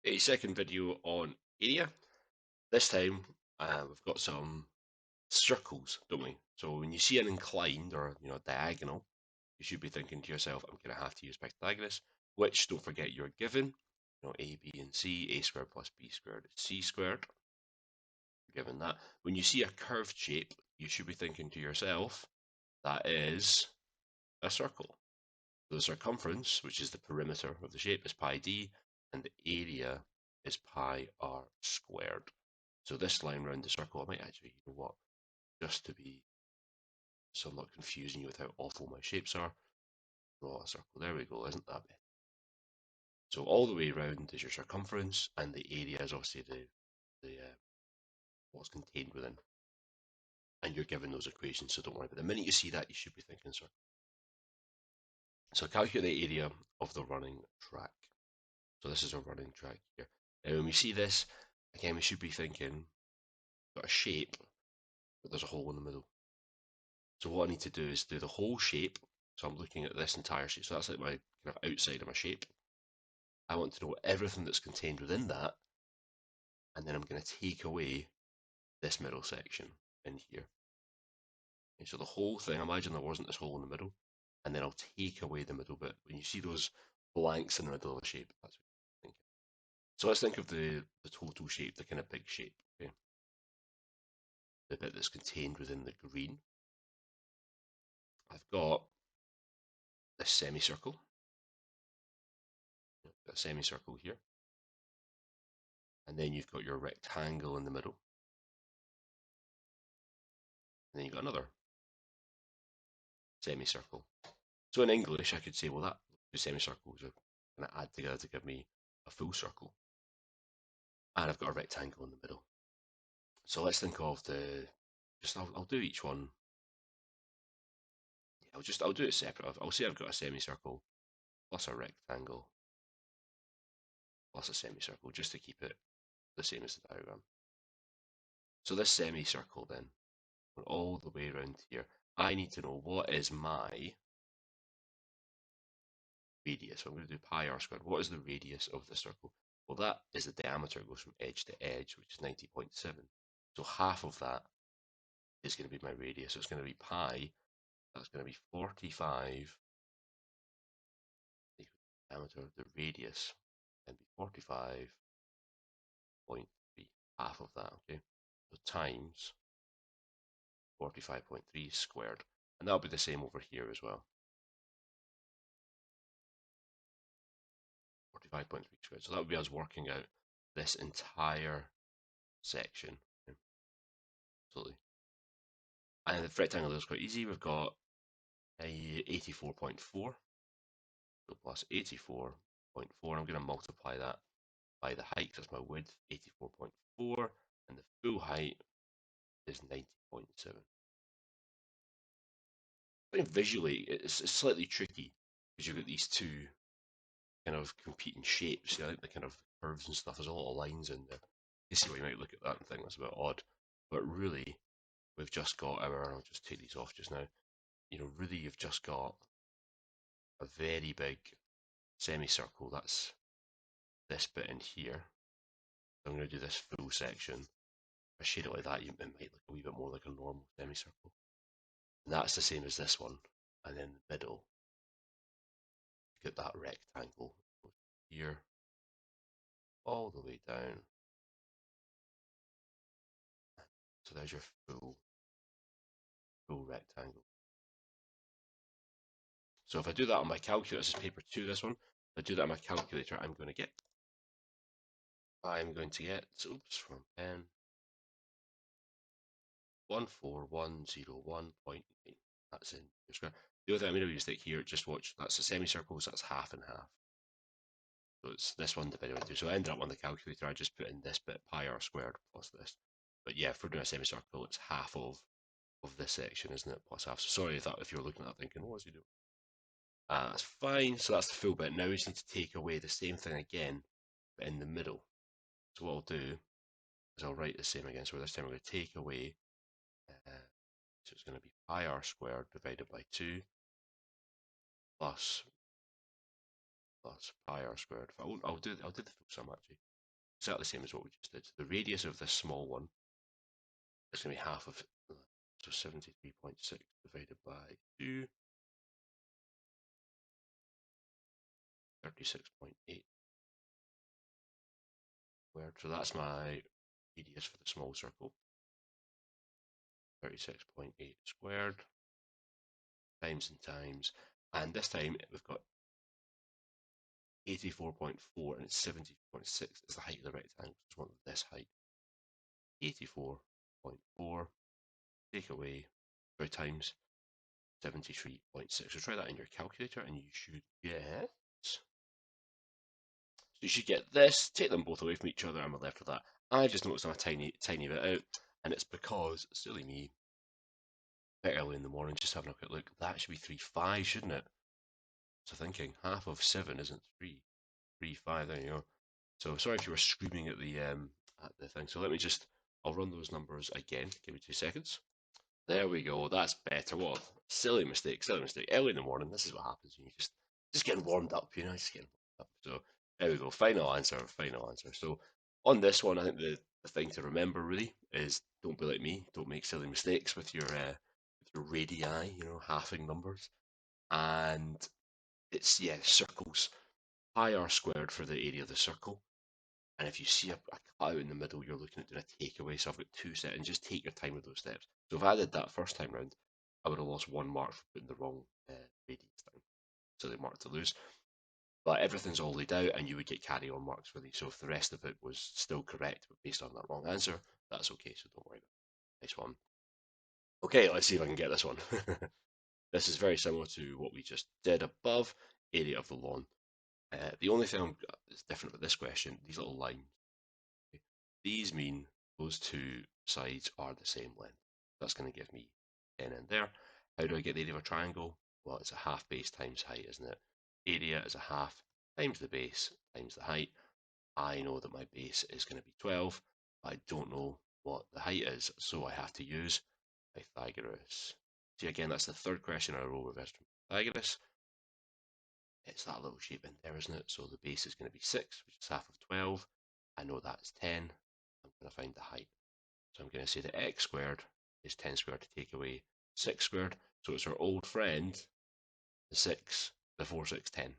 A second video on area. This time we've got some circles, don't we? So when you see an inclined or diagonal, you should be thinking to yourself, I'm going to have to use Pythagoras, which don't forget you're given. A, b, and c, a squared plus b squared is c squared. You're given that. When you see a curved shape, you should be thinking to yourself, that is a circle. So the circumference, which is the perimeter of the shape, is pi d, and the area is pi r squared. So this line around the circle, I might actually, just to be, so I'm not confusing you with how awful my shapes are, draw a circle. There we go, isn't that bad? So all the way around is your circumference, and the area is obviously the what's contained within. And you're given those equations, so don't worry. But the minute you see that, you should be thinking circle. So calculate the area of the running track. So this is a running track here. Now when we see this, again, we should be thinking, got a shape, but there's a hole in the middle. So what I need to do is do the whole shape. So I'm looking at this entire shape. So that's like my kind of outside of my shape. I want to know everything that's contained within that, and then I'm going to take away this middle section in here. And so the whole thing, imagine there wasn't this hole in the middle, and then I'll take away the middle bit. When you see those blanks in the middle of the shape, that's what you're thinking. So let's think of the total shape, the kind of big shape. Okay? The bit that's contained within the green. I've got this semicircle, a semicircle here, and then you've got your rectangle in the middle, and then you've got another semicircle. So in English, I could say, well, that two semicircles are going to add together to give me a full circle, and I've got a rectangle in the middle. So let's think of I'll do each one. I'll do it separate. I'll say I've got a semicircle plus a rectangle plus a semicircle just to keep it the same as the diagram. So this semicircle then, all the way around here, I need to know what is my radius. So I'm going to do pi r squared. What is the radius of the circle? Well, that is the diameter. It goes from edge to edge, which is 90.7. So half of that is going to be my radius. So it's going to be pi. That's going to be 45. The diameter of the radius can be 45.3. Half of that, okay? So times 45.3 squared. And that'll be the same over here as well. 45.3 squared. So that would be us working out this entire section. Okay? Absolutely. And the rectangle is quite easy. We've got a 84.4. So plus 84.4. I'm going to multiply that by the height, that's my width, 84.4, and the full height is 90.7. I think visually it's slightly tricky because you've got these two kind of competing shapes. I think the kind of curves and stuff, there's a lot of lines in there. You see why you might look at that and think that's a bit odd. But really, we've just got I'll just take these off just now. Really you've just got a very big semicircle. That's this bit in here. I'm going to do this full section. If I shade it like that, it might look a wee bit more like a normal semicircle. And that's the same as this one. And in the middle, you get that rectangle here, all the way down. So there's your full rectangle. So if I do that on my calculator, this is paper 2, this one. If I do that on my calculator, I'm going to get, oops, from pen, 14101.9. That's in your square. The other thing I made a mistake here, just watch, that's a semicircle, so that's half and half. So it's this one divided by 2. So I ended up on the calculator, I just put in this bit, pi r squared plus this. But yeah, for doing a semicircle, it's half of this section, isn't it? Plus half. So sorry if you're looking at that thinking, what is he doing? That's fine. So that's the full bit. Now we just need to take away the same thing again, but in the middle. So what I'll do is I'll write the same again. So this time we're going to take away, so it's going to be pi r squared divided by 2 plus pi r squared. I'll do the full sum actually. exactly the same as what we just did. The radius of this small one is going to be half of, so 73.6 divided by 2, 36.8 squared. So that's my radius for the small circle. 36.8 squared times and times. And this time we've got 84.4 and it's 70.6 is the height of the rectangle. Just want this height. 84.4 take away 3 times 73.6. So try that in your calculator and you should get. So you should get this. Take them both away from each other. I'm left with that. I just noticed I'm a tiny bit out, and it's because, silly me, bit early in the morning, just having a quick look. That should be 3.5, shouldn't it? So thinking half of 7 isn't 3. 3.5. There you go. So sorry if you were screaming at the thing. So let me just. I'll run those numbers again. Give me 2 seconds. There we go. That's better. What silly mistake. Silly mistake. Early in the morning. This is what happens when you just getting warmed up. Just getting warmed up. So there we go. Final answer. Final answer. So on this one, I think the thing to remember really is don't be like me. Don't make silly mistakes with your radii. Halving numbers. And it's circles. Pi r squared for the area of the circle. And if you see a cutout in the middle, you're looking at doing a takeaway. So I've got 2 seconds. Just take your time with those steps. So if I did that first time round, I would have lost 1 mark for putting the wrong radius down. So they mark to lose. But everything's all laid out and you would get carry on marks for these. So if the rest of it was still correct, but based on that wrong answer, that's okay. So don't worry about it. Nice one. Okay, let's see if I can get this one. This is very similar to what we just did above, area of the lawn. The only thing that's different with this question, these little lines. These mean those 2 sides are the same length. That's going to give me 10 in there. How do I get the area of a triangle? Well, it's a half base times height, isn't it? Area is a half times the base times the height. I know that my base is going to be 12. I don't know what the height is, so I have to use Pythagoras. See, again, that's the third question I roll reversed from Pythagoras. It's that little shape in there, isn't it? So the base is going to be 6, which is half of 12. I know that's 10. I'm going to find the height. So I'm going to say that x squared is 10 squared to take away 6 squared. So it's our old friend, the 4, 6, 10. Okay,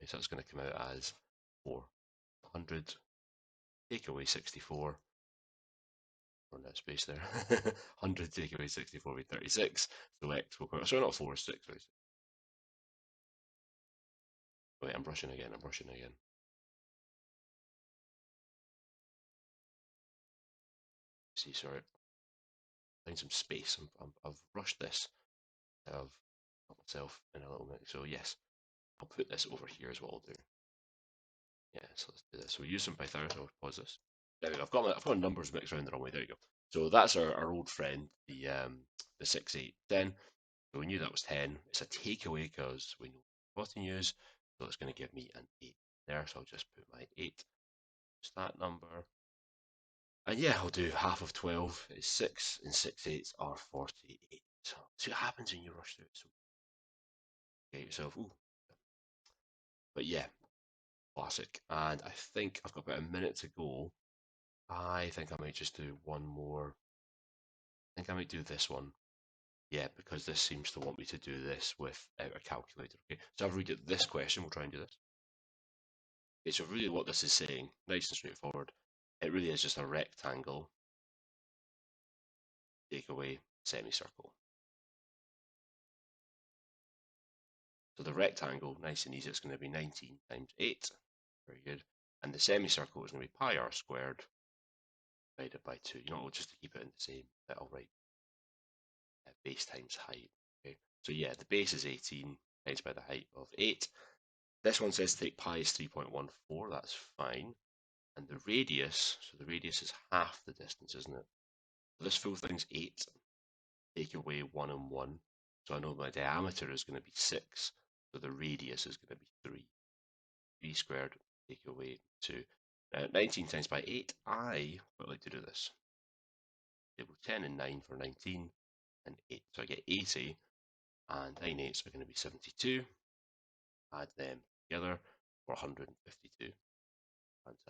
so that's going to come out as 400 take away 64. Run that space there. 100 take away 64 will be 36. So x will come out. So not 4, 6. Wait, I'm brushing again. See, sorry. Find some space. I've rushed this. I've got myself in a little bit. So yes, I'll put this over here is what I'll do. Yeah, so let's do this. So we use some Pythagoras. I'll pause this. There we go. I've got numbers mixed around the wrong way. There you go. So that's our old friend, the 6, 8, 10. So we knew that was 10. It's a takeaway because we know what to use. So it's going to give me an 8 there. So I'll just put my 8. Just that number. And yeah, I'll do half of 12 is 6, and 6 eighths are 48. So see what happens when you rush through it. So get yourself, ooh. But yeah, classic. And I think I've got about a minute to go. I think I might just do one more. I think I might do this one. Yeah, because this seems to want me to do this without a calculator. Okay, so I've read this question. We'll try and do this. Okay, so really what this is saying, nice and straightforward, it really is just a rectangle, take away semicircle. So the rectangle, nice and easy, it's going to be 19 times 8. Very good. And the semicircle is going to be pi r squared divided by 2. Just to keep it in the same, I'll write base times height. Okay. So yeah, the base is 18 times by the height of 8. This one says take pi is 3.14. That's fine. And the radius, so the radius is half the distance, isn't it? So this full thing's 8. Take away 1 and 1. So I know my diameter is going to be 6. So the radius is going to be 3. 3 squared take away 2. Now 19 times by 8, I would like to do this. Table 10 and 9 for 19 and 8. So I get 80 and 9 eighths are going to be 72. Add them together for 152. Fantastic.